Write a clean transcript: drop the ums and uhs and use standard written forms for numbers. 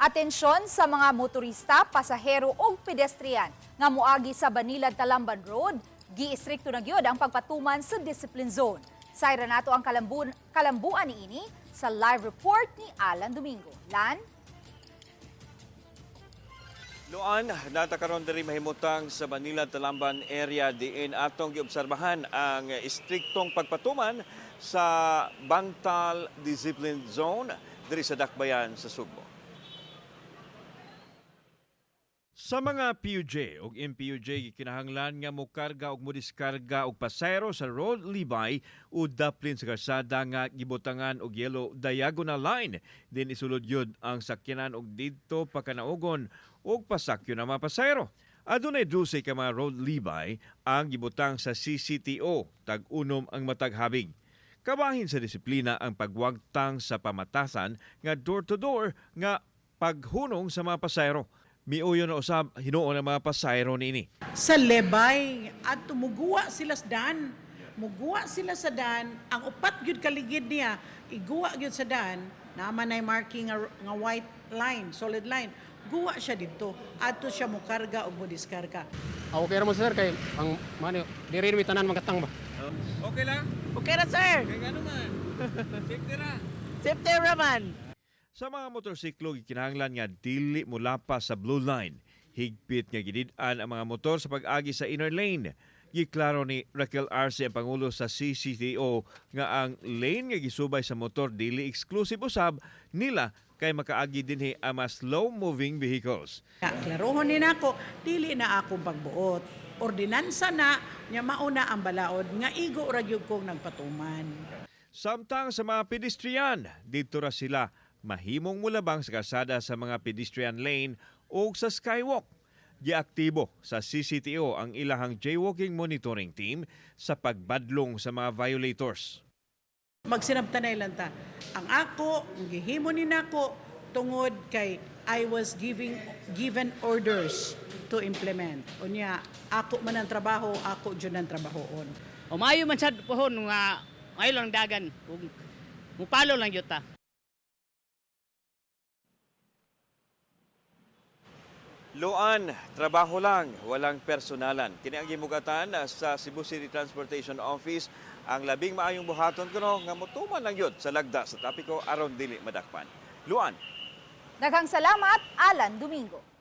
Atensyon sa mga motorista, pasahero ug pedestrian nga moagi sa Banilad-Talamban Road, giistrikto na gyud ang pagpatuman sa discipline zone. Sayra nato ang kalambuan niini sa live report ni Alan Domingo. Lan? Luan, natakaroon diri mahimutang sa Banilad-Talamban area diin atong giobserbahan ang istriktong pagpatuman sa Bantal Discipline Zone diri sa Dakbayan sa Sugbo. Sa mga PUJ o MPUJ, kinahanglan nga mokarga o modiskarga og pasayro sa road libay o daplin sa karsada nga gibutangan og yellow diagonal line. Din isulod yun ang sakyanan og didto pakanaugon og pasakyo ng mga pasayro. Adunay 12 ka mga road libay ang gibutang sa CCTO, tag-unom ang matag habig. Kabahin sa disiplina ang pagwagtang sa pamatasan nga door-to-door nga paghunong sa mga pasayro. Miuyo na usab hinuon ang mga pasayro niini. Sa lebay at tumuguwa sila sa dan. Muguwa sila sa dan. Ang upat gyud kaligid niya, iguwa gyud sa dan, naman ay marking nga white line, solid line. Guwa siya dito. Adto siya mo karga o mo diskarga. Okay naman sir kay ang mani diri mi tanan magatang ba. Okay lang? Okay na sir. Kaya ano man? Safety ra. Safety raman. Sa mga motorsiklo, kinahanglan nga dili mulapas sa blue line. Higpit nga gidid-an ang mga motor sa pag-agi sa inner lane. Giklaro ni Raquel Arce, ang Pangulo sa CCTO, nga ang lane nga gisubay sa motor dili exclusive usab nila kay makaagi dinhi ang mas slow-moving vehicles. Klarohon ni nako, dili na akong pagbuot. Ordinansa na, nya mauna ang balaod, nga igo ra gyud kong nagpatuman. Samtang sa mga pedestrian, dito ra sila mahimong mulabang sa kasada sa mga pedestrian lane o sa skywalk. Giaktibo sa CCTO ang ilahang jaywalking monitoring team sa pagbadlong sa mga violators. Magsinabtanay lang ta. Ang ako, ang gihimo ni nako, tungod kay I was given orders to implement. Unya, ako man ang trabaho, ako dyan ang trabahoon. O maayo man sad pohon nga maayo lang dagan. Mupalo lang yuta. Luan, trabaho lang, walang personalan. Kini ang gimugatan sa Cebu City Transportation Office ang labing maayong buhaton kuno nga motuman lang yun sa lagda sa trapiko aron dili madakpan. Luan. Daghang salamat, Alan Domingo.